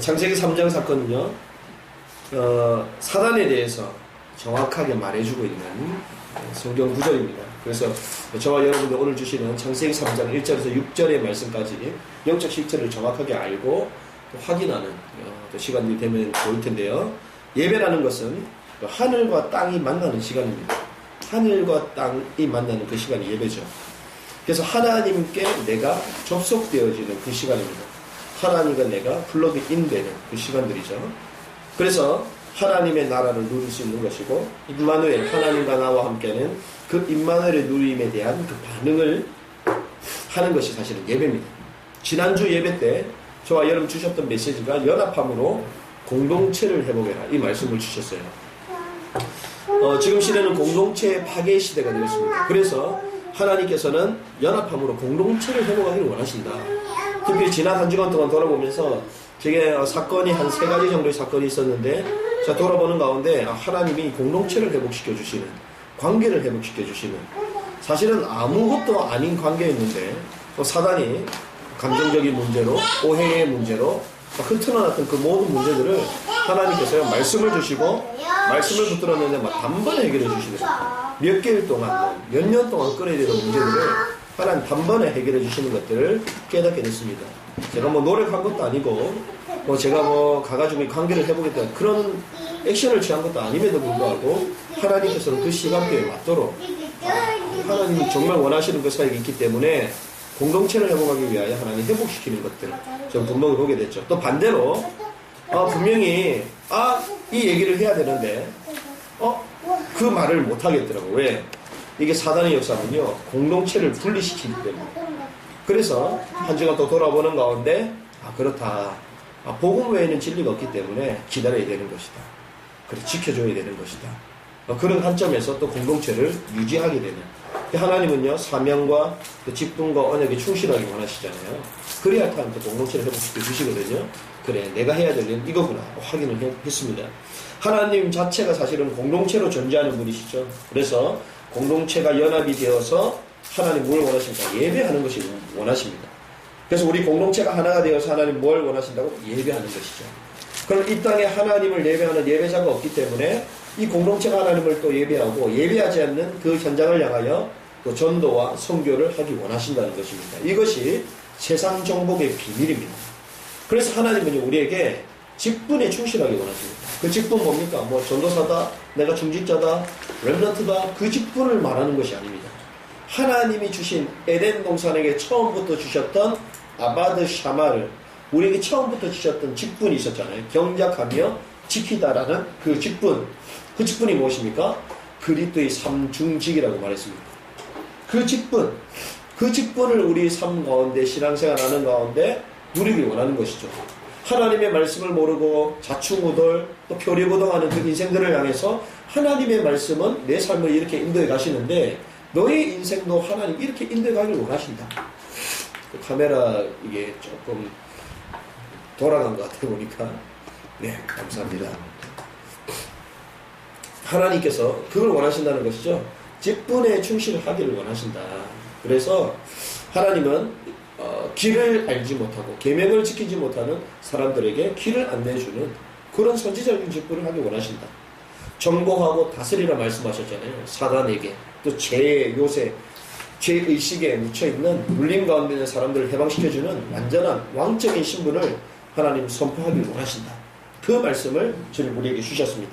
창세기 3장 사건은요, 사단에 대해서 정확하게 말해주고 있는 성경 구절입니다. 그래서 저와 여러분들 오늘 주시는 창세기 3장 1절에서 6절의 말씀까지 영적 실체를 정확하게 알고 또 확인하는 또 시간이 되면 좋을 텐데요. 예배라는 것은 하늘과 땅이 만나는 시간입니다. 하늘과 땅이 만나는 그 시간이 예배죠. 그래서 하나님께 내가 접속되어지는 그 시간입니다. 하나님과 내가 플러그인 되는 그 시간들이죠. 그래서 하나님의 나라를 누릴 수 있는 것이고, 임마누엘, 하나님과 나와 함께는 그 임마누엘의 누림에 대한 그 반응을 하는 것이 사실은 예배입니다. 지난주 예배 때 저와 여러분 주셨던 메시지가 연합함으로 공동체를 회복해라, 이 말씀을 주셨어요. 지금 시대는 공동체의 파괴 시대가 되었습니다. 그래서 하나님께서는 연합함으로 공동체를 회복하기를 원하신다. 특히 지난 한 주간 동안 돌아보면서 제게 사건이 한 3가지 정도의 사건이 있었는데, 자, 돌아보는 가운데 하나님이 공동체를 회복시켜 주시는, 관계를 회복시켜 주시는, 사실은 아무것도 아닌 관계였는데 또 사단이 감정적인 문제로, 오해의 문제로 흩어놨던 그 모든 문제들을 하나님께서 말씀을 주시고 말씀을 붙들었는데 막 단번에 해결해 주시더라고요. 몇 개월 동안, 몇 년 동안 끌어야 되는 문제들을 하나님 단번에 해결해 주시는 것들을 깨닫게 됐습니다. 제가 뭐 노력한 것도 아니고, 제가 가가지고 관계를 해보겠다 그런 액션을 취한 것도 아님에도 불구하고 하나님께서는 그 시간대에 맞도록 하나님이 정말 원하시는 그 사역이 있기 때문에 공동체를 회복하기 위하여 하나님 회복시키는 것들을 좀 분명히 보게 됐죠. 또 반대로 분명히 이 얘기를 해야 되는데 그 말을 못 하겠더라고. 왜? 이게 사단의 역사는요, 공동체를 분리시키기 때문에. 그래서 한 주간 또 돌아보는 가운데 그렇다, 복음 외에는 진리가 없기 때문에 기다려야 되는 것이다, 그래 지켜줘야 되는 것이다, 그런 관점에서 또 공동체를 유지하게 되는, 하나님은요 사명과 또 직분과 언약에 충실하게 원하시잖아요. 그래야 또 공동체를 회복시켜 주시거든요. 그래, 내가 해야 될 일은 이거구나 확인을 했습니다. 하나님 자체가 사실은 공동체로 존재하는 분이시죠. 그래서 공동체가 연합이 되어서 하나님 뭘 원하십니까? 예배하는 것이 원하십니다. 그래서 우리 공동체가 하나가 되어서 하나님 뭘 원하신다고? 예배하는 것이죠. 그럼 이 땅에 하나님을 예배하는 예배자가 없기 때문에 이 공동체가 하나님을 또 예배하고, 예배하지 않는 그 현장을 향하여 또 전도와 선교를 하기 원하신다는 것입니다. 이것이 세상 정복의 비밀입니다. 그래서 하나님은 우리에게 직분에 충실하게 원하십니다. 그 직분 뭡니까? 전도사다, 내가 중직자다, 렘넌트다, 그 직분을 말하는 것이 아닙니다. 하나님이 주신 에덴 동산에게 처음부터 주셨던 아바드 샤마를, 우리에게 처음부터 주셨던 직분이 있었잖아요. 경작하며 지키다라는 그 직분. 그 직분이 무엇입니까? 그리스도의 삼중직이라고 말했습니다. 그 직분을 우리 삶 가운데, 신앙생활 하는 가운데 누리길 원하는 것이죠. 하나님의 말씀을 모르고 자충우돌 또 표리부동하는 그 인생들을 향해서 하나님의 말씀은 내 삶을 이렇게 인도해 가시는데 너의 인생도 하나님 이렇게 인도해 가기를 원하신다. 그 카메라 이게 조금 돌아간 것 같아 보니까. 네, 감사합니다. 하나님께서 그걸 원하신다는 것이죠. 직분에 충실하기를 원하신다. 그래서 하나님은 길을 알지 못하고 계명을 지키지 못하는 사람들에게 길을 안내해주는 그런 선지자적인 직분을 하기 원하신다. 정복하고 다스리라 말씀하셨잖아요. 사단에게, 또 요새 죄의식에 묻혀있는 물림 가운데 있는 사람들을 해방시켜주는 완전한 왕적인 신분을 하나님 선포하기를 원하신다. 그 말씀을 주님 우리에게 주셨습니다.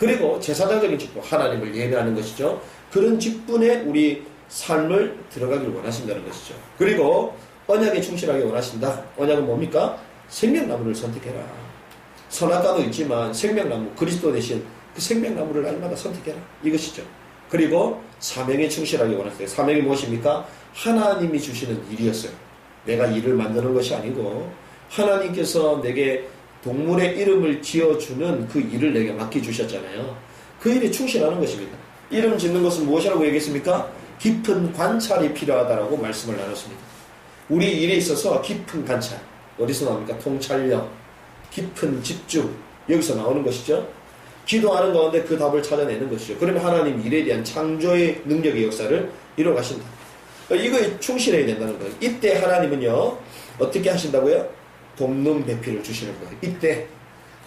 그리고 제사장적인 직분, 하나님을 예배하는 것이죠. 그런 직분에 우리 삶을 들어가기를 원하신다는 것이죠. 그리고 언약에 충실하게 원하신다. 언약은 뭡니까? 생명나무를 선택해라. 선악과도 있지만 생명나무, 그리스도 대신 그 생명나무를 날마다 선택해라. 이것이죠. 그리고 사명에 충실하게 원하세요. 사명이 무엇입니까? 하나님이 주시는 일이었어요. 내가 일을 만드는 것이 아니고 하나님께서 내게 동물의 이름을 지어주는 그 일을 내게 맡겨주셨잖아요. 그 일에 충실하는 것입니다. 이름 짓는 것은 무엇이라고 얘기했습니까? 깊은 관찰이 필요하다라고 말씀을 나눴습니다. 우리 일에 있어서 깊은 관찰, 어디서 나옵니까? 통찰력, 깊은 집중, 여기서 나오는 것이죠. 기도하는 가운데 그 답을 찾아내는 것이죠. 그러면 하나님 일에 대한 창조의 능력의 역사를 이뤄가신다. 이거에 충실해야 된다는 거예요. 이때 하나님은요, 어떻게 하신다고요? 돕는 배필을 주시는 거예요. 이때.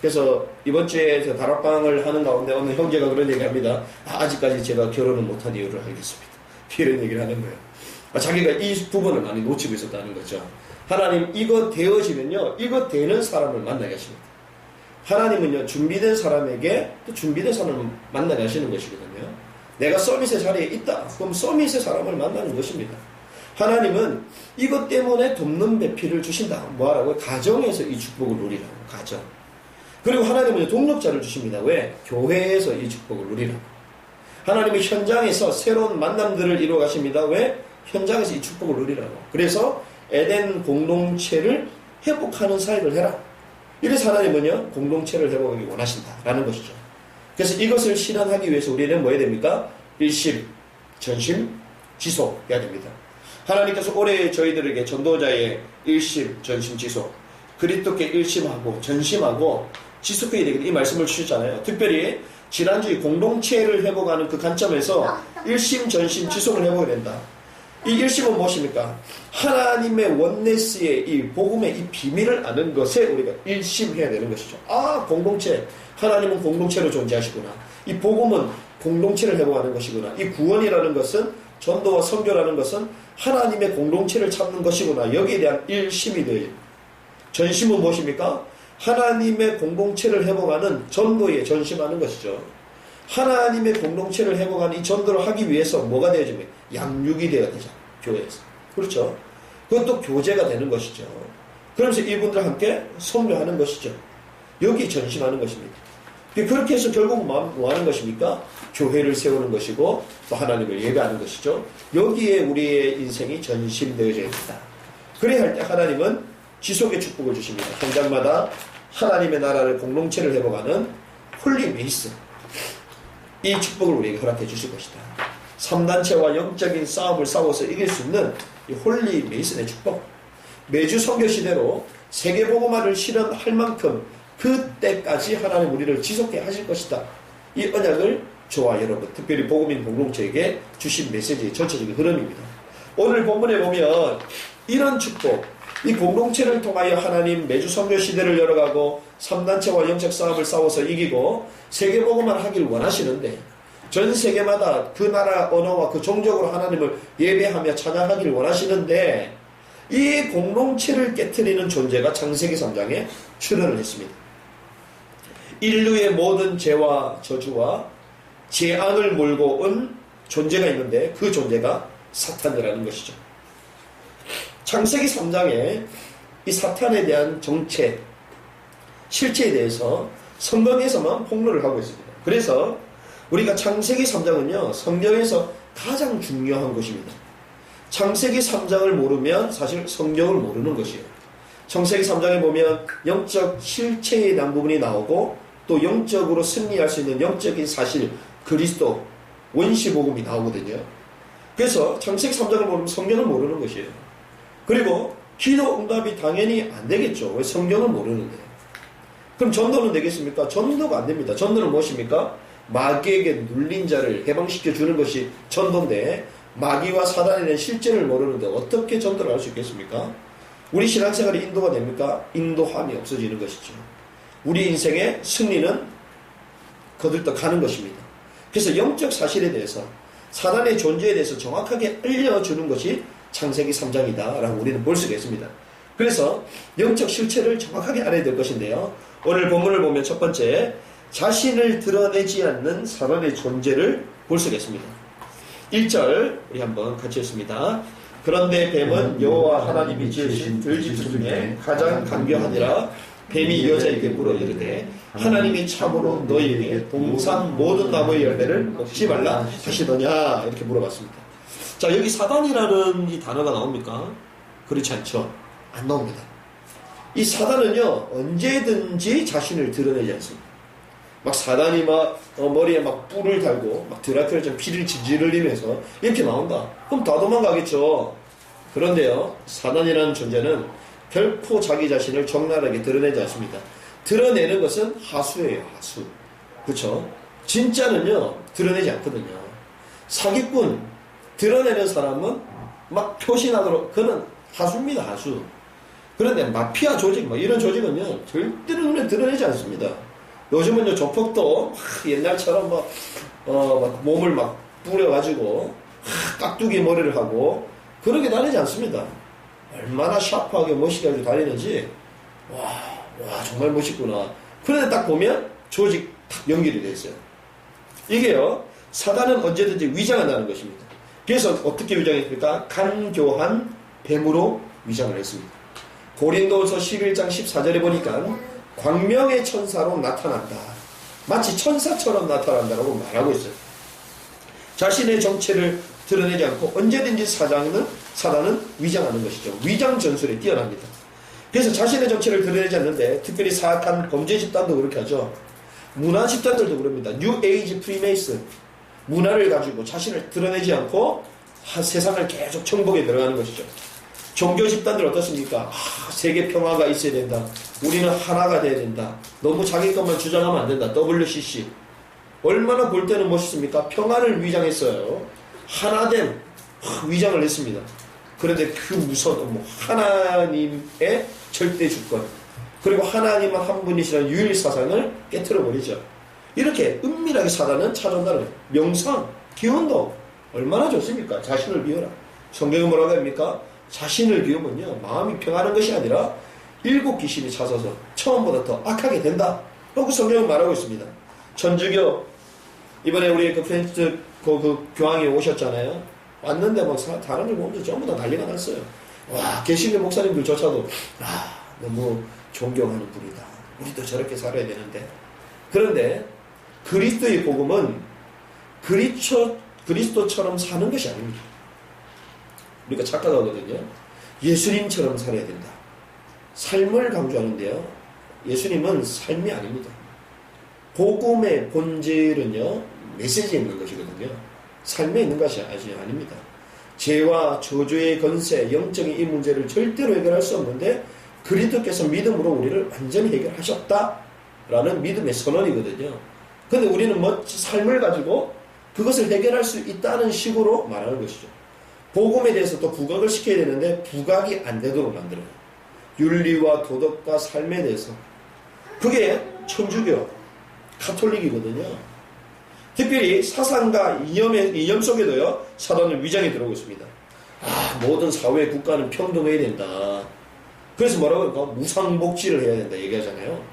그래서 이번 주에 저 다락방을 하는 가운데 어느 형제가 그런 얘기 합니다. 아직까지 제가 결혼을 못한 이유를 알겠습니다. 이런 얘기를 하는 거예요. 자기가 이 부분을 많이 놓치고 있었다는 거죠. 하나님 이거 되어지면요, 이거 되는 사람을 만나게 하십니다. 하나님은요, 준비된 사람에게 또 준비된 사람을 만나게 하시는 것이거든요. 내가 서밋의 자리에 있다. 그럼 서밋의 사람을 만나는 것입니다. 하나님은 이것 때문에 돕는 배필을 주신다. 뭐하라고? 가정에서 이 축복을 누리라고. 가정. 그리고 하나님은 동력자를 주십니다. 왜? 교회에서 이 축복을 누리라고. 하나님이 현장에서 새로운 만남들을 이루어 가십니다. 왜? 현장에서 이 축복을 누리라고. 그래서 에덴 공동체를 회복하는 사역을 해라. 이래서 하나님은요, 공동체를 회복하기 원하신다라는 것이죠. 그래서 이것을 실현하기 위해서 우리는 뭐 해야 됩니까? 일심, 전심, 지속해야 됩니다. 하나님께서 올해 저희들에게 전도자의 일심, 전심, 지속, 그리스도께 일심하고 전심하고 지속해야 되겠다, 이 말씀을 주셨잖아요. 특별히 지난주에 공동체를 회복하는 그 관점에서 일심, 전심, 지속을 회복해야 된다. 이 일심은 무엇입니까? 하나님의 원네스의 이 복음의 이 비밀을 아는 것에 우리가 일심해야 되는 것이죠. 아, 공동체. 하나님은 공동체로 존재하시구나. 이 복음은 공동체를 회복하는 것이구나. 이 구원이라는 것은, 전도와 선교라는 것은 하나님의 공동체를 찾는 것이구나. 여기에 대한 일심이 되어요. 전심은 무엇입니까? 하나님의 공동체를 회복하는 전도에 전심하는 것이죠. 하나님의 공동체를 회복하는 이 전도를 하기 위해서 뭐가 되어집니까? 양육이 되어야 되잖아요. 교회에서. 그렇죠? 그것도 교제가 되는 것이죠. 그러면서 이분들과 함께 선교하는 것이죠. 여기 전심하는 것입니다. 그렇게 해서 결국 뭐 하는 것입니까? 교회를 세우는 것이고 또 하나님을 예배하는 것이죠. 여기에 우리의 인생이 전심되어져야 된다. 그래야 할 때 하나님은 지속의 축복을 주십니다. 현장마다 하나님의 나라를 공동체를 회복하는 홀리 메이슨, 이 축복을 우리에게 허락해 주실 것이다. 3단체와 영적인 싸움을 싸워서 이길 수 있는 이 홀리 메이슨의 축복, 매주 선교 시대로 세계복음화를 실현할 만큼 그때까지 하나님 우리를 지속해 하실 것이다. 이 언약을 저와 여러분, 특별히 복음인 공동체에게 주신 메시지의 전체적인 흐름입니다. 오늘 본문에 보면 이런 축복, 이 공동체를 통하여 하나님 매주 선교 시대를 열어가고 3단체와 영적 싸움을 싸워서 이기고 세계복음화를 하길 원하시는데, 전 세계마다 그 나라 언어와 그 종족으로 하나님을 예배하며 찬양하길 원하시는데, 이 공동체를 깨트리는 존재가 창세기 3장에 출현을 했습니다. 인류의 모든 죄와 저주와 재앙을 몰고 온 존재가 있는데 그 존재가 사탄이라는 것이죠. 창세기 3장에 이 사탄에 대한 정체, 실체에 대해서 성경에서만 폭로를 하고 있습니다. 그래서 우리가 창세기 3장은요, 성경에서 가장 중요한 것입니다. 창세기 3장을 모르면 사실 성경을 모르는 것이에요. 창세기 3장에 보면 영적 실체에 대한 부분이 나오고 또 영적으로 승리할 수 있는 영적인 사실, 그리스도, 원시복음이 나오거든요. 그래서 창세기 3장을 모르면 성경을 모르는 것이에요. 그리고 기도 응답이 당연히 안 되겠죠. 왜? 성경을 모르는데. 그럼 전도는 되겠습니까? 전도가 안 됩니다. 전도는 무엇입니까? 마귀에게 눌린 자를 해방시켜 주는 것이 전도인데, 마귀와 사단에 대한 실제를 모르는데 어떻게 전도를 할 수 있겠습니까? 우리 신앙생활이 인도가 됩니까? 인도함이 없어지는 것이죠. 우리 인생의 승리는 거들떠 가는 것입니다. 그래서 영적 사실에 대해서, 사단의 존재에 대해서 정확하게 알려주는 것이 창세기 3장이다 라고 우리는 볼 수가 있습니다. 그래서 영적 실체를 정확하게 알아야 될 것인데요, 오늘 본문을 보면 첫 번째, 자신을 드러내지 않는 사단의 존재를 볼 수가 있습니다. 1절 우리 한번 같이 읽습니다. 그런데 뱀은 여호와 하나님이 지으신 들짐승 중에 가장 간교하니라. 뱀이 여자에게 물어 이르되 하나님이 참으로 너희에게 동산 모든 나무의 열매를 먹지 말라 하시더냐, 이렇게 물어봤습니다. 자, 여기 사단이라는 이 단어가 나옵니까? 그렇지 않죠. 안 나옵니다. 이 사단은요, 언제든지 자신을 드러내지 않습니다. 막 사단이 막 머리에 막 뿔을 달고 막 드라큘라처럼 피를 질질 흘리면서 이렇게 나온다. 그럼 다 도망가겠죠. 그런데요, 사단이라는 존재는 결코 자기 자신을 적나라하게 드러내지 않습니다. 드러내는 것은 하수예요, 하수. 그렇죠? 진짜는요, 드러내지 않거든요. 사기꾼, 드러내는 사람은 막 표시나도록, 그는 하수입니다, 하수. 그런데 마피아 조직, 뭐 이런 조직은요, 절대로 눈에 드러내지 않습니다. 요즘은요, 조폭도 옛날처럼 막 몸을 막 뿌려가지고, 깍두기 머리를 하고, 그렇게 다니지 않습니다. 얼마나 샤프하게 멋있게 가지고 다니는지, 와, 정말 멋있구나. 그런데 딱 보면 조직 딱 연결이 돼 있어요. 이게요, 사단은 언제든지 위장한다는 것입니다. 그래서 어떻게 위장했습니까? 간교한 뱀으로 위장을 했습니다. 고린도서 11장 14절에 보니까 광명의 천사로 나타난다. 마치 천사처럼 나타난다라고 말하고 있어요. 자신의 정체를 드러내지 않고 언제든지 사단은 위장하는 것이죠. 위장 전술에 뛰어납니다. 그래서 자신의 정체를 드러내지 않는데 특별히 사악한 범죄 집단도 그렇게 하죠. 문화 집단들도 그럽니다. 뉴 에이지 프리메이슨, 문화를 가지고 자신을 드러내지 않고 세상을 계속 정복에 들어가는 것이죠. 종교 집단들 어떻습니까? 세계 평화가 있어야 된다. 우리는 하나가 돼야 된다. 너무 자기 것만 주장하면 안 된다. WCC. 얼마나 볼 때는 멋있습니까? 평화를 위장했어요. 하나된 위장을 했습니다. 그런데 그 무서운 하나님의 절대 주권, 그리고 하나님은 한 분이시라는 유일 사상을 깨트려 버리죠. 이렇게 은밀하게 사단은 찾아온다는 거예요. 명상, 기원도 얼마나 좋습니까? 자신을 비워라. 성경은 뭐라고 합니까? 자신을 비우면요, 마음이 평안한 것이 아니라 일곱 귀신이 찾아서 처음보다 더 악하게 된다. 라고 성경은 말하고 있습니다. 천주교, 이번에 우리 그 프렌치 그 교황이 오셨잖아요. 왔는데 막 사람들 보면 전부 다 난리가 났어요. 와, 개신교 목사님들조차도 너무 존경하는 분이다. 우리도 저렇게 살아야 되는데. 그런데 그리스도의 복음은 그리스도처럼 사는 것이 아닙니다. 우리가 착각하거든요. 예수님처럼 살아야 된다. 삶을 강조하는데요. 예수님은 삶이 아닙니다. 복음의 본질은요, 메시지에 있는 것이거든요. 삶에 있는 것이 아닙니다. 죄와 저주의 건세, 영적인 이 문제를 절대로 해결할 수 없는데 그리스도께서 믿음으로 우리를 완전히 해결하셨다라는 믿음의 선언이거든요. 근데 우리는 삶을 가지고 그것을 해결할 수 있다는 식으로 말하는 것이죠. 복음에 대해서 또 부각을 시켜야 되는데 부각이 안 되도록 만들어요. 윤리와 도덕과 삶에 대해서. 그게 천주교, 가톨릭이거든요. 특별히 사상과 이념 속에도요, 사단은 위장이 들어오고 있습니다. 모든 사회 국가는 평등해야 된다. 그래서 뭐라고 할까? 무상복지를 해야 된다 얘기하잖아요.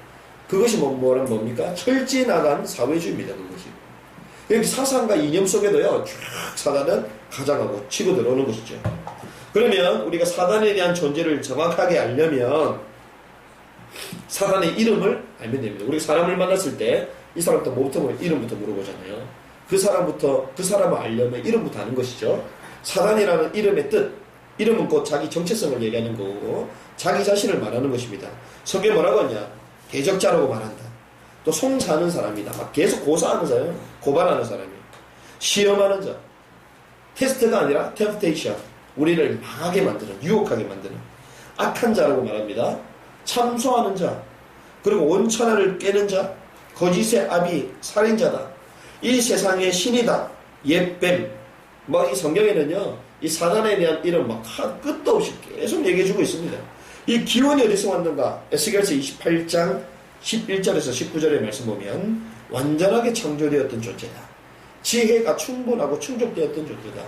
그것이 뭡니까? 철지 나간 사회주의입니다. 그것이. 이렇게 사상과 이념 속에도요, 쭉 사단은 가장하고 치고 들어오는 것이죠. 그러면 우리가 사단에 대한 존재를 정확하게 알려면 사단의 이름을 알면 됩니다. 우리가 사람을 만났을 때 이 사람부터 뭐부터 보면 이름부터 물어보잖아요. 그 사람을 알려면 이름부터 아는 것이죠. 사단이라는 이름의 뜻, 이름은 곧 자기 정체성을 얘기하는 거고 자기 자신을 말하는 것입니다. 성경에 뭐라고 하냐? 대적자라고 말한다. 또 송사하는 사람이다. 막 계속 고사하는 사람, 고발하는 사람이에요. 시험하는 자, 테스트가 아니라 템프테이션, 우리를 망하게 만드는, 유혹하게 만드는 악한 자라고 말합니다. 참소하는 자, 그리고 원천하를 깨는 자, 거짓의 아비, 살인자다. 이 세상의 신이다. 옛뱀. 이 성경에는요, 이 사단에 대한 이름 끝도 없이 계속 얘기해주고 있습니다. 이 기원이 어디서 왔는가? 에스겔서 28장 11절에서 19절의 말씀 보면 완전하게 창조되었던 존재다. 지혜가 충분하고 충족되었던 존재다.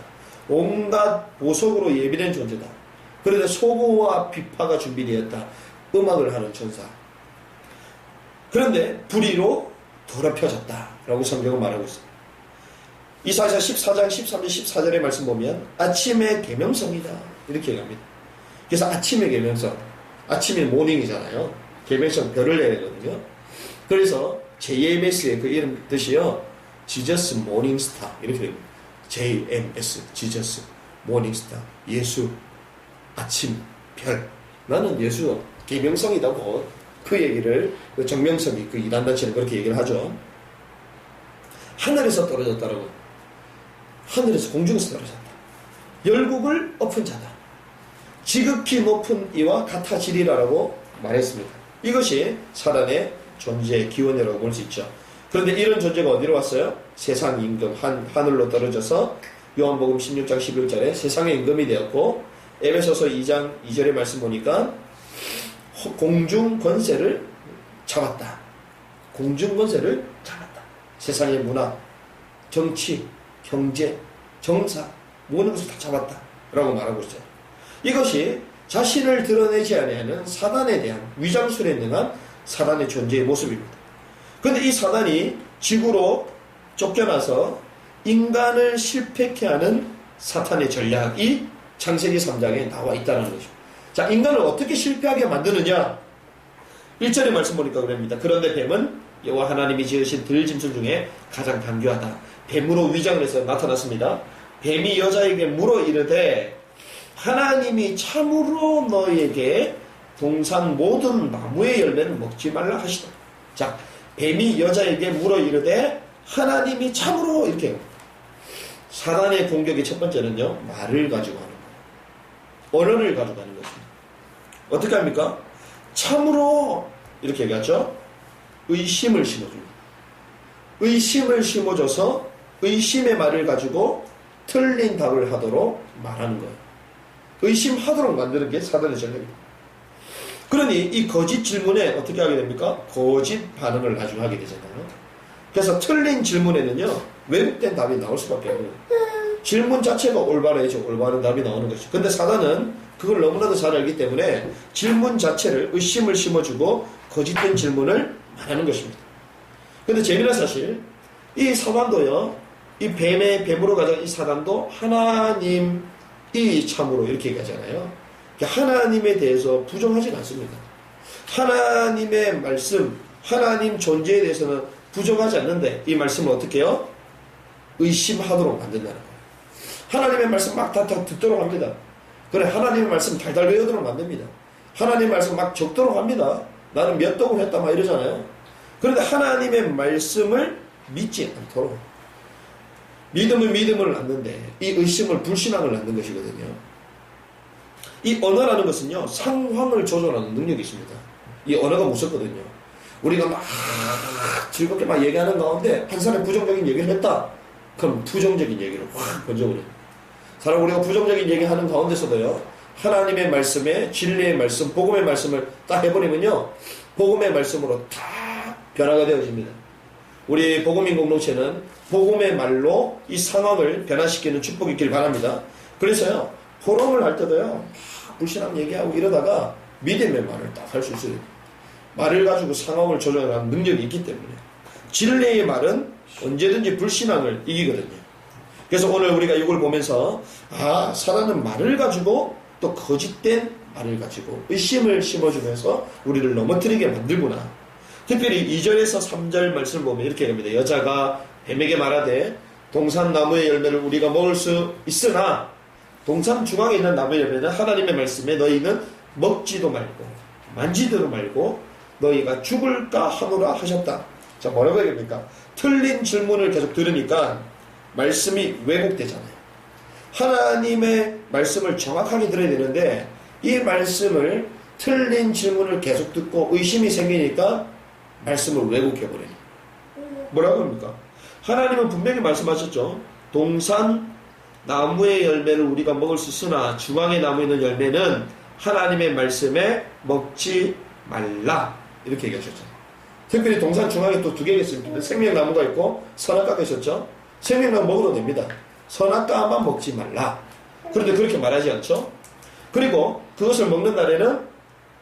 온갖 보석으로 예비된 존재다. 그런데 소고와 비파가 준비되었다. 음악을 하는 천사. 그런데 불의로 더럽혀졌다 라고 성경은 말하고 있습니다. 이사야 14장 13절 14절의 말씀 보면 아침의 계명성이다 이렇게 얘기합니다. 그래서 아침의 계명성, 아침이 모닝이잖아요. 계명성 별을 내야 되거든요. 그래서 JMS의 그 이름 뜻이요, Jesus Morning Star 이렇게 됩니다. JMS, Jesus Morning Star, 예수 아침 별. 나는 예수 계명성이다고 그 얘기를, 그 정명석이 그 이단단체는 그렇게 얘기를 하죠. 하늘에서 떨어졌다라고. 하늘에서 공중에서 떨어졌다. 열국을 엎은 자다. 지극히 높은 이와 같아지리라라고 말했습니다. 이것이 사단의 존재의 기원이라고 볼 수 있죠. 그런데 이런 존재가 어디로 왔어요? 세상 임금, 하늘로 떨어져서 요한복음 16장 11절에 세상의 임금이 되었고, 에베소서 2장 2절의 말씀 보니까 공중 권세를 잡았다. 공중 권세를 잡았다. 세상의 문화, 정치, 경제, 정사 모든 것을 다 잡았다 라고 말하고 있어요. 이것이 자신을 드러내지 아니하는 사단에 대한 위장술에 능한 사단의 존재의 모습입니다. 그런데 이 사단이 지구로 쫓겨나서 인간을 실패케 하는 사탄의 전략이 창세기 3장에 나와 있다는 것입니다. 자, 인간을 어떻게 실패하게 만드느냐? 1절의 말씀 보니까 그럽니다. 그런데 뱀은 여호와 하나님이 지으신 들짐승 중에 가장 간교하다. 뱀으로 위장을 해서 나타났습니다. 뱀이 여자에게 물어 이르되 하나님이 참으로 너에게 동산 모든 나무의 열매는 먹지 말라 하시다. 자, 뱀이 여자에게 물어 이르되 하나님이 참으로 이렇게 사단의 공격의 첫 번째는요, 말을 가지고 하는 거예요. 언어를 가지고 하는 것입니다. 어떻게 합니까? 참으로 이렇게 얘기하죠. 의심을 심어줍니다. 의심을 심어줘서 의심의 말을 가지고 틀린 답을 하도록 말하는 거예요. 의심하도록 만드는 게 사단의 전략입니다. 그러니 이 거짓 질문에 어떻게 하게 됩니까? 거짓 반응을 나중에 하게 되잖아요. 그래서 틀린 질문에는요, 왜곡된 답이 나올 수밖에 없는 거예요. 질문 자체가 올바르죠. 올바른 답이 나오는 것이죠. 근데 사단은 그걸 너무나도 잘 알기 때문에 질문 자체를 의심을 심어주고 거짓된 질문을 말하는 것입니다. 근데 재미난 사실, 이 사단도요, 이 뱀으로 가자는 이 사단도 하나님이 참으로 이렇게 얘기하잖아요. 하나님에 대해서 부정하진 않습니다. 하나님의 말씀, 하나님 존재에 대해서는 부정하지 않는데 이 말씀을 어떻게 해요? 의심하도록 만든다는 거예요. 하나님의 말씀 막 다 듣도록 합니다. 그래, 하나님의 말씀 달달 외우도록 만듭니다. 하나님의 말씀 막 적도록 합니다. 나는 몇 독을 했다 막 이러잖아요. 그런데 하나님의 말씀을 믿지 않도록 믿음을 낳는데 이 의심을 불신앙을 낳는 것이거든요. 이 언어라는 것은요, 상황을 조절하는 능력이 있습니다. 이 언어가 무섭거든요. 우리가 막 즐겁게 막 얘기하는 가운데 한 사람이 부정적인 얘기를 했다. 그럼 부정적인 얘기를 확 번져버려요. 사람 우리가 부정적인 얘기하는 가운데서도요, 하나님의 말씀에 진리의 말씀, 복음의 말씀을 딱 해버리면요, 복음의 말씀으로 다 변화가 되어집니다. 우리 복음인 공동체는 복음의 말로 이 상황을 변화시키는 축복이 있길 바랍니다. 그래서요, 포럼을 할 때도요, 불신앙 얘기하고 이러다가 믿음의 말을 딱 할 수 있어요. 말을 가지고 상황을 조절하는 능력이 있기 때문에. 진리의 말은 언제든지 불신앙을 이기거든요. 그래서 오늘 우리가 이걸 보면서, 아, 사단은 말을 가지고 또 거짓된 말을 가지고 의심을 심어주면서 우리를 넘어뜨리게 만들구나. 특별히 2절에서 3절 말씀을 보면 이렇게 합니다. 여자가 뱀에게 말하되 동산 나무의 열매를 우리가 먹을 수 있으나 동산 중앙에 있는 나무의 열매는 하나님의 말씀에 너희는 먹지도 말고 만지지도 말고 너희가 죽을까 하노라 하셨다. 자, 뭐라고 얘기합니까? 틀린 질문을 계속 들으니까 말씀이 왜곡되잖아요. 하나님의 말씀을 정확하게 들어야 되는데 이 말씀을 틀린 질문을 계속 듣고 의심이 생기니까 말씀을 왜곡해버려요. 뭐라고 합니까? 하나님은 분명히 말씀하셨죠. 동산 나무의 열매를 우리가 먹을 수 있으나 중앙에 나무 있는 열매는 하나님의 말씀에 먹지 말라. 이렇게 얘기하셨죠. 특별히 동산 중앙에 또 두 개가 있습니다. 생명나무가 있고 선악과가 있었죠. 생명나무 먹어도 됩니다. 선악과만 먹지 말라. 그런데 그렇게 말하지 않죠. 그리고 그것을 먹는 날에는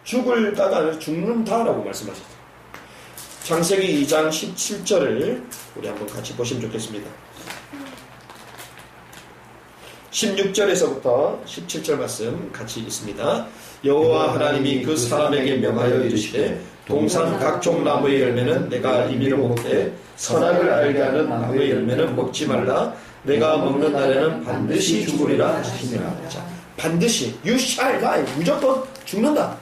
죽을까가 아니라 죽는다라고 말씀하셨죠. 창세기 2장 17절을 우리 한번 같이 보시면 좋겠습니다. 16절에서부터 17절 말씀 같이 있습니다. 여호와 하나님이 그 사람에게 명하여 이르시되 동산 각종 나무의 열매는 내가 임의로 먹되 선악을 알게 하는 나무의 열매는 먹지 말라. 내가 먹는 날에는 반드시 죽으리라 하시니라. 자, 반드시 you shall die. 무조건 죽는다.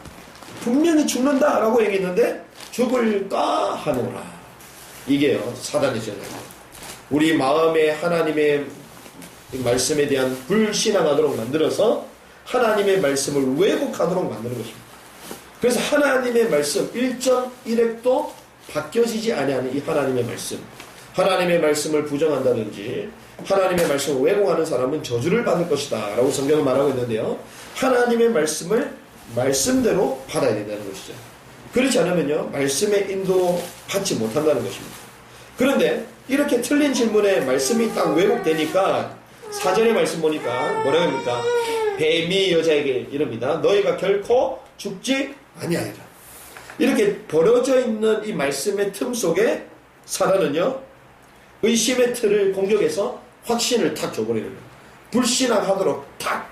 분명히 죽는다라고 얘기했는데 죽을까 하노라. 이게요, 사단의 전략이에요. 우리 마음에 하나님의 말씀에 대한 불신앙하도록 만들어서 하나님의 말씀을 왜곡하도록 만드는 것입니다. 그래서 하나님의 말씀 1.1핵도 바뀌어지지 아니하는 이 하나님의 말씀, 하나님의 말씀을 부정한다든지 하나님의 말씀을 왜곡하는 사람은 저주를 받을 것이다 라고 성경은 말하고 있는데요, 하나님의 말씀을 말씀대로 받아야 된다는 것이죠. 그렇지 않으면요, 말씀의 인도 받지 못한다는 것입니다. 그런데 이렇게 틀린 질문에 말씀이 딱 왜곡되니까 사전의 말씀 보니까 뭐라고 합니까? 뱀이 여자에게 이럽니다. 너희가 결코 죽지 아니하리라. 이렇게 벌어져 있는 이 말씀의 틈 속에 사단은요, 의심의 틀을 공격해서 확신을 탁 줘버리는 거예요. 불신앙하도록 탁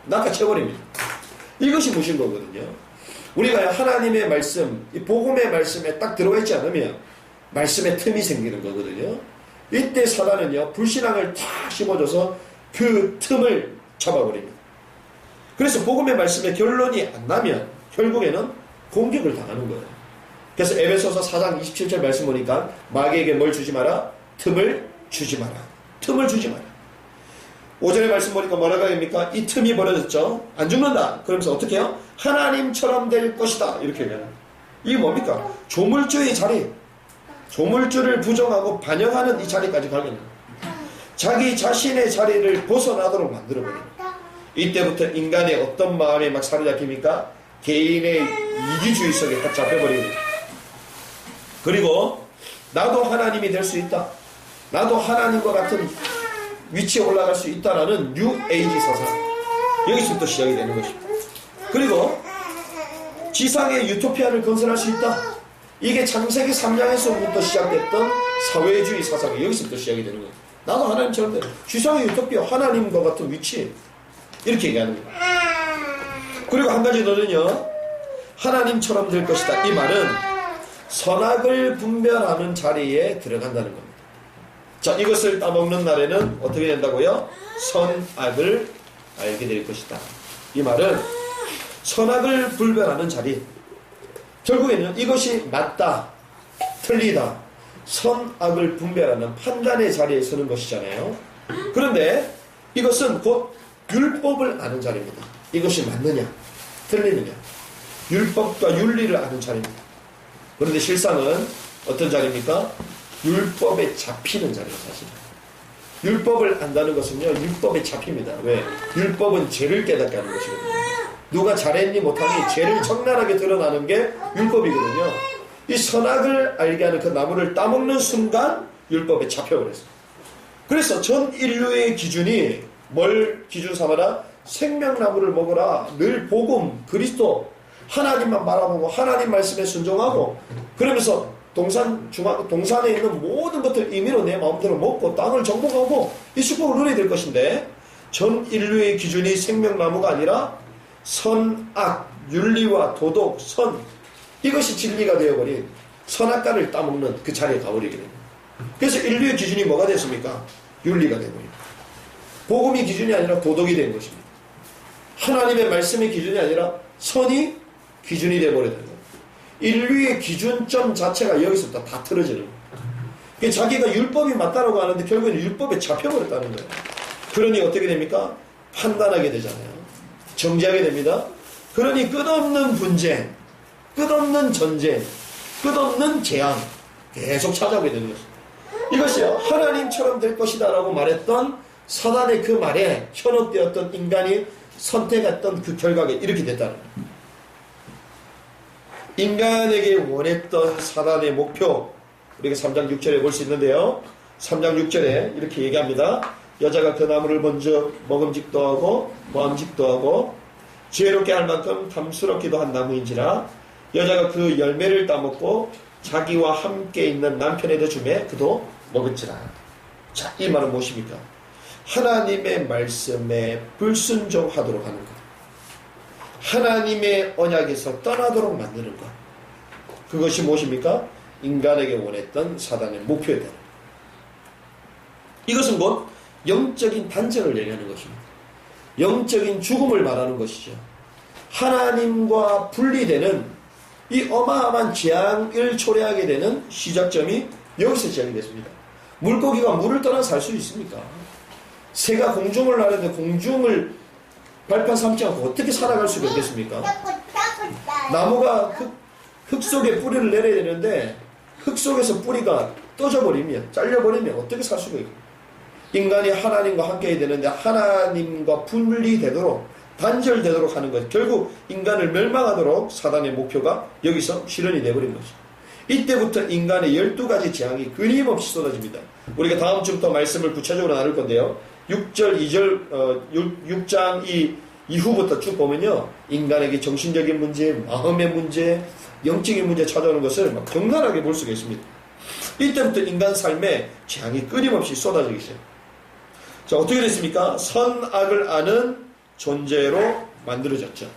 낚아채버립니다. 이것이 무신 거거든요. 우리가 하나님의 말씀, 이 복음의 말씀에 딱 들어가 있지 않으면 말씀의 틈이 생기는 거거든요. 이때 사단은요, 불신앙을 탁 심어줘서 그 틈을 잡아버립니다. 그래서 복음의 말씀의 결론이 안 나면 결국에는 공격을 당하는 거예요. 그래서 에베소서 4장 27절 말씀 보니까 마귀에게 뭘 주지 마라? 틈을 주지 마라. 틈을 주지 마라. 5절의 말씀 보니까 뭐라고 합니까? 이 틈이 벌어졌죠. 안 죽는다. 그러면서 어떻게 해요? 하나님처럼 될 것이다. 이렇게 얘기합니다. 이게 뭡니까? 조물주의 자리. 조물주를 부정하고 반영하는 이 자리까지 가면 자기 자신의 자리를 벗어나도록 만들어버립니다. 이때부터 인간의 어떤 마음에 막 사로잡힙니까? 개인의 이기주의 속에 딱 잡혀버립니다. 그리고 나도 하나님이 될 수 있다. 나도 하나님과 같은 위치에 올라갈 수 있다라는 뉴 에이지 사상. 여기서부터 시작이 되는 것입니다. 그리고 지상의 유토피아를 건설할 수 있다. 이게 창세기 3장에서부터 시작됐던 사회주의 사상이 여기서부터 시작이 되는 거예요. 나도 하나님처럼 돼. 지상의 유토피아, 하나님과 같은 위치. 이렇게 얘기하는 거예요. 그리고 한 가지 더는요, 하나님처럼 될 것이다. 이 말은 선악을 분별하는 자리에 들어간다는 겁니다. 자, 이것을 따먹는 날에는 어떻게 된다고요? 선악을 알게 될 것이다. 이 말은 선악을 분별하는 자리. 결국에는 이것이 맞다, 틀리다, 선악을 분별하는 판단의 자리에 서는 것이잖아요. 그런데 이것은 곧 율법을 아는 자리입니다. 이것이 맞느냐, 틀리느냐. 율법과 윤리를 아는 자리입니다. 그런데 실상은 어떤 자리입니까? 율법에 잡히는 자리예요, 사실. 율법을 안다는 것은요, 율법에 잡힙니다. 왜? 율법은 죄를 깨닫게 하는 것이거든요. 누가 잘했니 못하니 죄를 적나라하게 드러나는 게 율법이거든요. 이 선악을 알게 하는 그 나무를 따먹는 순간 율법에 잡혀버렸어요. 그래서 전 인류의 기준이 뭘 기준 삼아라? 생명나무를 먹어라. 늘 복음, 그리스도, 하나님만 바라보고 하나님 말씀에 순종하고, 그러면서 동산에 있는 모든 것들 임의로 내 마음대로 먹고 땅을 정복하고 이 축복을 누려야 될 것인데, 전 인류의 기준이 생명나무가 아니라 선악, 윤리와 도덕, 선, 이것이 진리가 되어버린 선악과를 따먹는 그 자리에 가버리게 됩니다. 그래서 인류의 기준이 뭐가 됐습니까? 윤리가 되어버립니다. 복음이 기준이 아니라 도덕이 된 것입니다. 하나님의 말씀의 기준이 아니라 선이 기준이 되어버렸다는 거예요. 인류의 기준점 자체가 여기서부터 다 틀어지는 거예요. 자기가 율법이 맞다라고 하는데 결국에는 율법에 잡혀버렸다는 거예요. 그러니 어떻게 됩니까? 판단하게 되잖아요. 정지하게 됩니다. 그러니 끝없는 분쟁, 끝없는 전쟁, 끝없는 재앙 계속 찾아오게 되는 것입니다. 이것이요, 하나님처럼 될 것이다 라고 말했던 사단의 그 말에 현혹되었던 인간이 선택했던 그 결과가 이렇게 됐다는 거예요. 인간에게 원했던 사단의 목표, 우리가 3장 6절에 볼 수 있는데요. 3장 6절에 이렇게 얘기합니다. 여자가 그 나무를 먼저 먹음직도 하고 모함직도 하고 지혜롭게 할 만큼 탐스럽기도 한 나무인지라 여자가 그 열매를 따먹고 자기와 함께 있는 남편에게 주매 그도 먹었지라. 자, 이 말은 무엇입니까? 하나님의 말씀에 불순종하도록 하는 것, 하나님의 언약에서 떠나도록 만드는 것, 그것이 무엇입니까? 인간에게 원했던 사단의 목표이다. 이것은 곧 영적인 단절을 얘기하는 것입니다. 영적인 죽음을 말하는 것이죠. 하나님과 분리되는 이 어마어마한 재앙을 초래하게 되는 시작점이 여기서 시작이 됐습니다. 물고기가 물을 떠나 살 수 있습니까? 새가 공중을 나르는데 공중을 발판 삼지 않고 어떻게 살아갈 수가 있겠습니까? 나무가 흙 속에 뿌리를 내려야 되는데 흙 속에서 뿌리가 떠져버리면, 잘려버리면 어떻게 살 수가 있겠습니까? 인간이 하나님과 함께 해야 되는데 하나님과 분리되도록 단절되도록 하는 것. 결국 인간을 멸망하도록 사단의 목표가 여기서 실현이 되어버린 거죠. 이때부터 인간의 12가지 재앙이 끊임없이 쏟아집니다. 우리가 다음 주부터 말씀을 구체적으로 나눌 건데요. 6절, 2절, 6장 이후부터 쭉 보면요. 인간에게 정신적인 문제, 마음의 문제, 영적인 문제 찾아오는 것을 막 적나라하게 볼 수가 있습니다. 이때부터 인간 삶에 재앙이 끊임없이 쏟아지기 시작합니다. 자, 어떻게 됐습니까? 선악을 아는 존재로 만들어졌죠.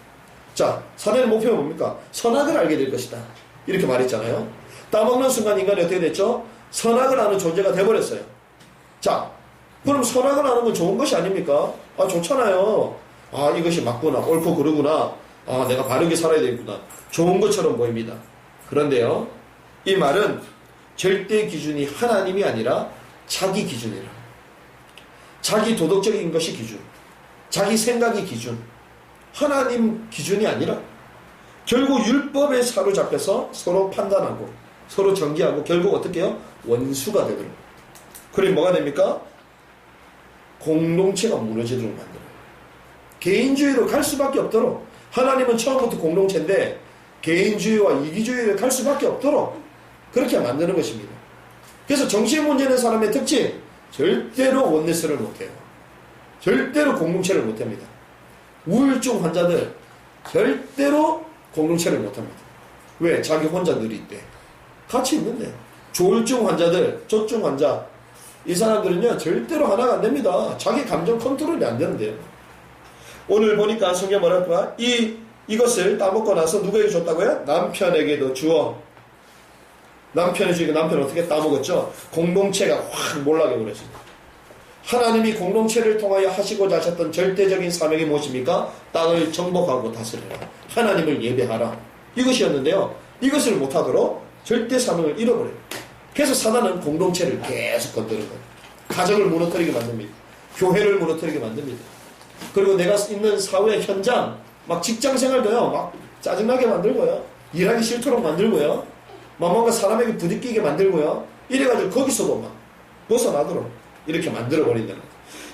자, 사단의 목표가 뭡니까? 선악을 알게 될 것이다. 이렇게 말했잖아요. 따먹는 순간 인간이 어떻게 됐죠? 선악을 아는 존재가 돼버렸어요. 자, 그럼 선악을 아는 건 좋은 것이 아닙니까? 아, 좋잖아요. 아, 이것이 맞구나. 옳고 그르구나. 아, 내가 바르게 살아야 되겠구나. 좋은 것처럼 보입니다. 그런데요, 이 말은 절대 기준이 하나님이 아니라 자기 기준이라. 자기 도덕적인 것이 기준. 자기 생각이 기준. 하나님 기준이 아니라 결국 율법에 사로잡혀서 서로 판단하고 서로 정죄하고 결국 어떻게 해요? 원수가 되도록. 그럼 뭐가 됩니까? 공동체가 무너지도록 만들어요. 개인주의로 갈 수밖에 없도록. 하나님은 처음부터 공동체인데 개인주의와 이기주의로 갈 수밖에 없도록 그렇게 만드는 것입니다. 그래서 정신 문제 있는 사람의 특징, 절대로 원네스를 못해요. 절대로 공동체를 못합니다. 우울증 환자들 절대로 공동체를 못합니다. 왜? 자기 혼자 늘 있대. 같이 있는데. 조울증 환자들, 조증 환자, 이 사람들은요 절대로 하나가 안 됩니다. 자기 감정 컨트롤이 안 되는데요. 오늘 보니까 성경 뭐랄까? 이것을 따먹고 나서 누구에게 줬다고요? 남편에게도 주어. 남편이 주니까 남편은 어떻게 따먹었죠? 공동체가 확 몰락해 버렸습니다. 하나님이 공동체를 통하여 하시고자 하셨던 절대적인 사명이 무엇입니까? 땅을 정복하고 다스려라. 하나님을 예배하라. 이것이었는데요. 이것을 못하도록 절대 사명을 잃어버려요. 그래서 사단은 공동체를 계속 건드는 거예요. 가정을 무너뜨리게 만듭니다. 교회를 무너뜨리게 만듭니다. 그리고 내가 있는 사회 현장, 막 직장 생활도요, 막 짜증나게 만들고요. 일하기 싫도록 만들고요. 막 뭔가 사람에게 부딪히게 만들고요. 이래가지고 거기서도 막 벗어나도록 이렇게 만들어버린다는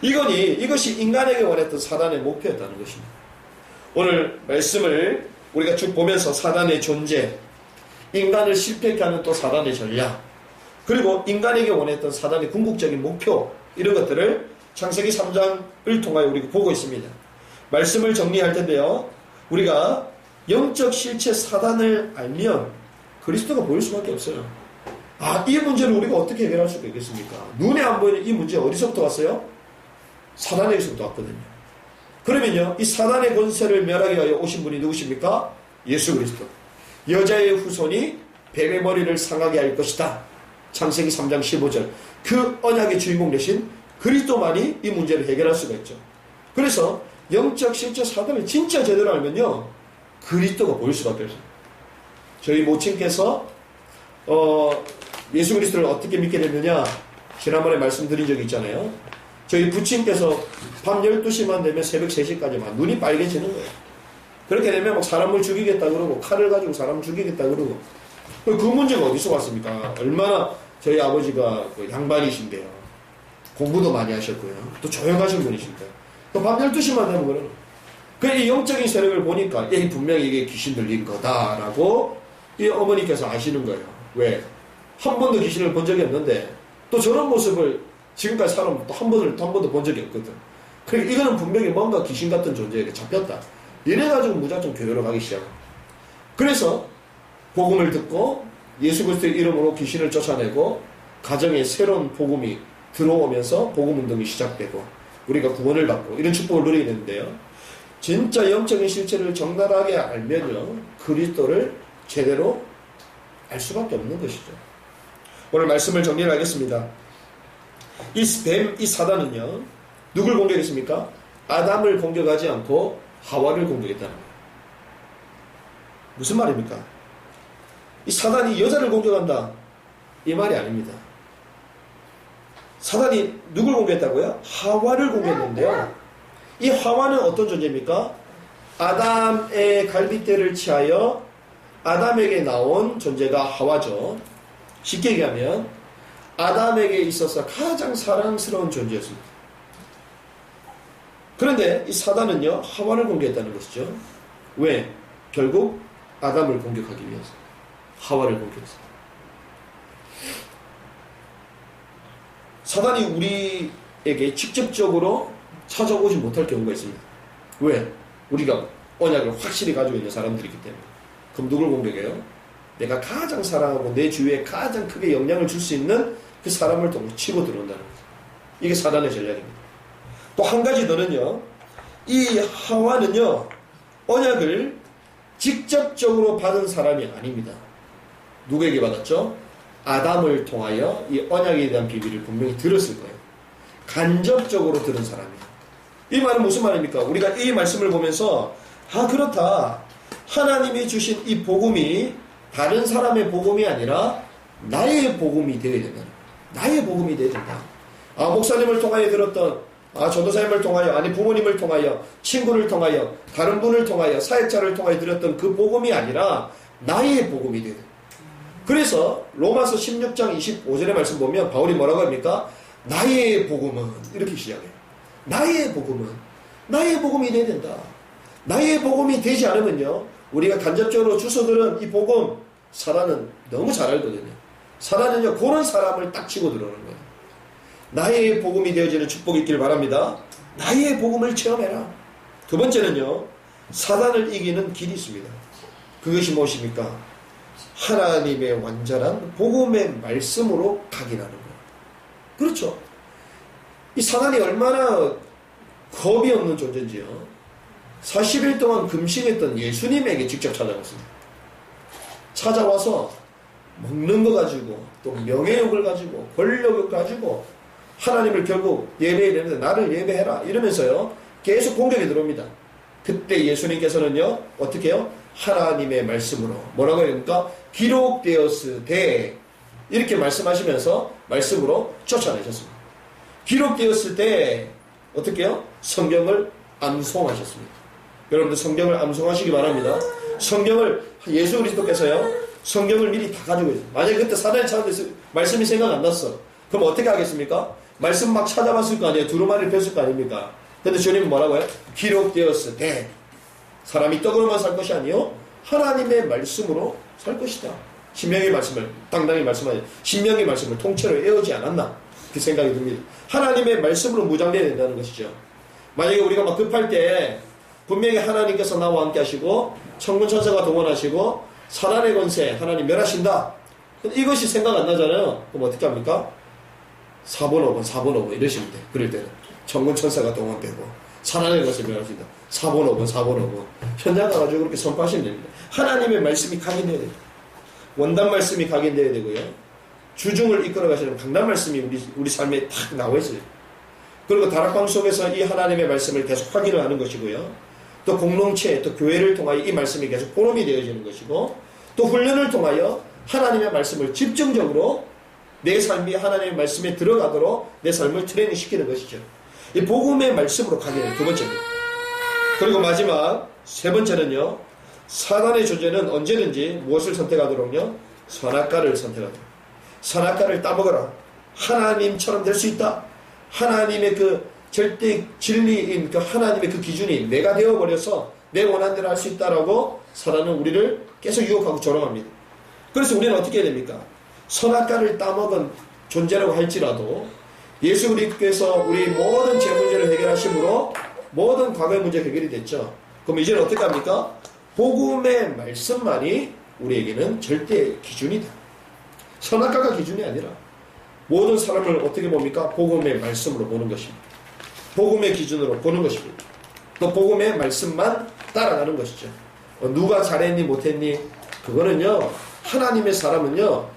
거예요. 이것이 인간에게 원했던 사단의 목표였다는 것입니다. 오늘 말씀을 우리가 쭉 보면서 사단의 존재, 인간을 실패케 하는 또 사단의 전략, 그리고 인간에게 원했던 사단의 궁극적인 목표, 이런 것들을 창세기 3장을 통하여 우리가 보고 있습니다. 말씀을 정리할 텐데요. 우리가 영적 실체 사단을 알면 그리스도가 보일 수밖에 없어요. 아, 이 문제를 우리가 어떻게 해결할 수가 있겠습니까? 눈에 안 보이는 이 문제 어디서부터 왔어요? 사단에게서부터 왔거든요. 그러면요, 이 사단의 권세를 멸하기 위하여 오신 분이 누구십니까? 예수 그리스도. 여자의 후손이 뱀의 머리를 상하게 할 것이다. 창세기 3장 15절. 그 언약의 주인공 되신 그리스도만이 이 문제를 해결할 수가 있죠. 그래서 영적 실제 사단을 진짜 제대로 알면요, 그리스도가 보일 수밖에 없어요. 저희 모친께서 예수 그리스도를 어떻게 믿게 됐느냐, 지난번에 말씀드린 적이 있잖아요. 저희 부친께서 밤 12시만 되면 새벽 3시까지만 눈이 빨개지는 거예요. 그렇게 되면 막 사람을 죽이겠다 그러고 칼을 가지고 사람을 죽이겠다 그러고. 그 문제가 어디서 왔습니까? 얼마나 저희 아버지가 양반이신데요. 공부도 많이 하셨고요. 또 조용하신 분이신데. 또 밤 12시만 되면 그러는. 이 영적인 세력을 보니까 분명히 이게 귀신 들린 거다라고 이 어머니께서 아시는 거예요. 왜? 한 번도 귀신을 본 적이 없는데 또 저런 모습을 지금까지 살아오면 또 한 번도 본 적이 없거든. 그러니까 이거는 분명히 뭔가 귀신 같은 존재에게 잡혔다. 이래가지고 무작정 교회로 가기 시작합니다. 그래서 복음을 듣고 예수 그리스도의 이름으로 귀신을 쫓아내고 가정에 새로운 복음이 들어오면서 복음 운동이 시작되고 우리가 구원을 받고 이런 축복을 누리게 되는데요. 진짜 영적인 실체를 적나라하게 알면요, 그리스도를 제대로 알 수밖에 없는 것이죠. 오늘 말씀을 정리를 하겠습니다. 이 사단은요, 누굴 공격했습니까? 아담을 공격하지 않고 하와를 공격했다는 거예요. 무슨 말입니까? 이 사단이 여자를 공격한다, 이 말이 아닙니다. 사단이 누굴 공격했다고요? 하와를 공격했는데요. 이 하와는 어떤 존재입니까? 아담의 갈빗대를 취하여 아담에게 나온 존재가 하와죠. 쉽게 얘기하면 아담에게 있어서 가장 사랑스러운 존재였습니다. 그런데 이 사단은요, 하와를 공격했다는 것이죠. 왜? 결국 아담을 공격하기 위해서. 하와를 공격했어요. 사단이 우리에게 직접적으로 찾아오지 못할 경우가 있습니다. 왜? 우리가 언약을 확실히 가지고 있는 사람들이기 때문에. 그럼 누굴 공격해요? 내가 가장 사랑하고 내 주위에 가장 크게 영향을 줄 수 있는 그 사람을 치고 들어온다는 거죠. 이게 사단의 전략입니다. 또 한 가지 더는요, 이 하와는요, 언약을 직접적으로 받은 사람이 아닙니다. 누구에게 받았죠? 아담을 통하여 이 언약에 대한 비밀을 분명히 들었을 거예요. 간접적으로 들은 사람이에요. 이 말은 무슨 말입니까? 우리가 이 말씀을 보면서 그렇다. 하나님이 주신 이 복음이 다른 사람의 복음이 아니라 나의 복음이 되어야 된다. 나의 복음이 되어야 된다. 목사님을 통하여 들었던, 전도사님을 통하여, 아니 부모님을 통하여, 친구를 통하여, 다른 분을 통하여, 사역자를 통하여 들었던 그 복음이 아니라 나의 복음이 되어야 된다. 그래서 로마서 16장 25절의 말씀 보면 바울이 뭐라고 합니까? 나의 복음은 이렇게 시작해요. 나의 복음이 돼야 된다. 나의 복음이 되지 않으면요, 우리가 간접적으로 주워들은 이 복음, 사단은 너무 잘 알거든요. 사단은요, 그런 사람을 딱 치고 들어오는 거예요. 나의 복음이 되어지는 축복이 있길 바랍니다. 나의 복음을 체험해라. 두 번째는요, 사단을 이기는 길이 있습니다. 그것이 무엇입니까? 하나님의 완전한 복음의 말씀으로 각인하는 거예요. 그렇죠. 이 사단이 얼마나 겁이 없는 존재인지요. 40일 동안 금식했던 예수님에게 직접 찾아왔습니다. 찾아와서 먹는 거 가지고, 또 명예욕을 가지고, 권력을 가지고 하나님을 결국 예배하려는데 나를 예배해라 이러면서요, 계속 공격이 들어옵니다. 그때 예수님께서는요, 어떻게 해요? 하나님의 말씀으로 뭐라고 합니까? 기록되었으되 이렇게 말씀하시면서 말씀으로 쫓아내셨습니다. 기록되었을 때 어떻게 해요? 성경을 암송하셨습니다. 여러분들 성경을 암송하시기 바랍니다. 성경을, 예수 그리스도께서요, 성경을 미리 다 가지고 있어요. 만약에 그때 사단이 찾아서 말씀이 생각 안 났어. 그럼 어떻게 하겠습니까? 말씀 막 찾아봤을 거 아니에요. 두루마리를 폈을 거 아닙니까? 근데 주님은 뭐라고 해요? 기록되었으되 사람이 떡으로만 살 것이 아니요 하나님의 말씀으로 살 것이다. 신명의 말씀을 당당히 말씀하죠. 신명의 말씀을 통째로 외우지 않았나? 그 생각이 듭니다. 하나님의 말씀으로 무장돼야 된다는 것이죠. 만약에 우리가 막 급할 때 분명히 하나님께서 나와 함께 하시고 천군 천사가 동원하시고 사단의 권세 하나님 멸하신다. 이것이 생각 안 나잖아요. 그럼 어떻게 합니까? 4번 5번 이러시면 돼요. 그럴 때는 천군 천사가 동원되고 사단의 권세 멸하신다. 4번 5번 현장 가가지고 그렇게 선포하시면 됩니다. 하나님의 말씀이 각인돼야 돼요. 원단 말씀이 각인돼야 되고요. 주중을 이끌어 가시는 강단 말씀이 우리 삶에 탁 나와 있어요. 그리고 다락방 속에서 이 하나님의 말씀을 계속 확인을 하는 것이고요. 또 공동체, 또 교회를 통하여 이 말씀이 계속 포럼이 되어지는 것이고, 또 훈련을 통하여 하나님의 말씀을 집중적으로 내 삶이 하나님의 말씀에 들어가도록 내 삶을 트레이닝 시키는 것이죠. 이 복음의 말씀으로 가기는 두 번째입니다. 그리고 마지막 세 번째는요, 사단의 존재는 언제든지 무엇을 선택하도록요? 선악과를 선택하도록. 선악과를 따먹어라. 하나님처럼 될 수 있다. 하나님의 그 절대 진리인 그 하나님의 그 기준이 내가 되어버려서 내 원하는 대로 할 수 있다라고 사단은 우리를 계속 유혹하고 조롱합니다. 그래서 우리는 어떻게 해야 됩니까? 선악과를 따먹은 존재라고 할지라도 예수 그리스도께서 우리 모든 죄 문제를 해결하심으로 모든 과거의 문제 해결이 됐죠. 그럼 이제는 어떻게 합니까? 복음의 말씀만이 우리에게는 절대 기준이다. 선악과가 기준이 아니라 모든 사람을 어떻게 봅니까? 복음의 말씀으로 보는 것입니다. 복음의 기준으로 보는 것입니다. 또 복음의 말씀만 따라가는 것이죠. 누가 잘했니 못했니 그거는요, 하나님의 사람은요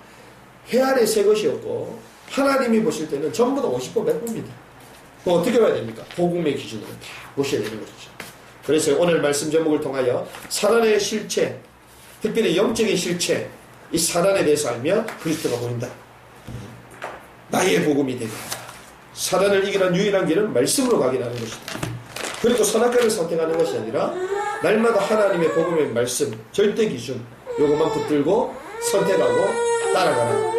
해 아래 새 것이었고 하나님이 보실 때는 전부 다 50번 100번입니다. 또 어떻게 봐야 됩니까? 복음의 기준으로 다 보셔야 되는 것이죠. 그래서 오늘 말씀 제목을 통하여 사단의 실체, 특별히 영적인 실체, 이 사단에 대해서 알면 그리스도가 보인다. 나의 복음이 되게 한다. 사단을 이기는 유일한 길은 말씀으로 가기라는 것이다. 그리고 선악과를 선택하는 것이 아니라 날마다 하나님의 복음의 말씀, 절대 기준 요것만 붙들고 선택하고 따라가라.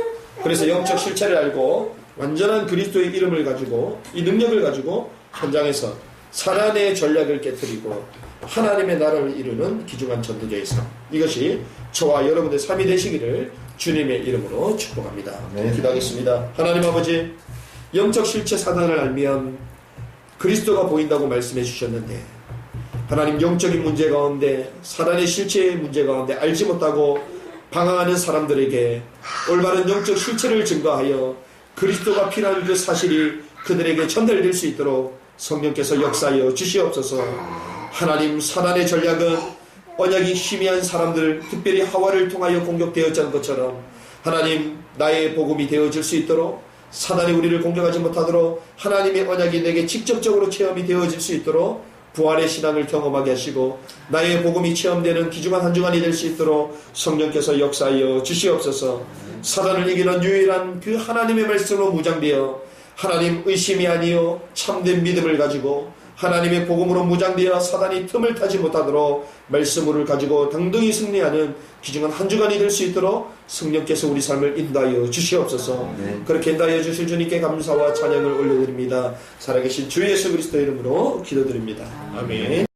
그래서 영적 실체를 알고 완전한 그리스도의 이름을 가지고 이 능력을 가지고 현장에서 사단의 전략을 깨뜨리고 하나님의 나라를 이루는 귀중한 전도자의 삶, 이것이 저와 여러분의 삶이 되시기를 주님의 이름으로 축복합니다. 네. 기도하겠습니다. 하나님 아버지, 영적 실체 사단을 알면 그리스도가 보인다고 말씀해 주셨는데, 하나님, 영적인 문제 가운데, 사단의 실체의 문제 가운데 알지 못하고 방황하는 사람들에게 올바른 영적 실체를 증거하여 그리스도가 필요한 그 사실이 그들에게 전달될 수 있도록 성령께서 역사하여 주시옵소서. 하나님, 사단의 전략은 언약이 희미한 사람들, 특별히 하와를 통하여 공격되었던 것처럼 하나님, 나의 복음이 되어질 수 있도록, 사단이 우리를 공격하지 못하도록 하나님의 언약이 내게 직접적으로 체험이 되어질 수 있도록 부활의 신앙을 경험하게 하시고 나의 복음이 체험되는 귀중한 한 주간이 될 수 있도록 성령께서 역사하여 주시옵소서. 사단을 이기는 유일한 그 하나님의 말씀으로 무장되어 하나님, 의심이 아니요 참된 믿음을 가지고 하나님의 복음으로 무장되어 사단이 틈을 타지 못하도록 말씀을 가지고 당당히 승리하는 귀중한 한 주간이 될 수 있도록 성령께서 우리 삶을 인도하여 주시옵소서. 그렇게 인도하여 주실 주님께 감사와 찬양을 올려드립니다. 살아계신 주 예수 그리스도 이름으로 기도드립니다. 아멘.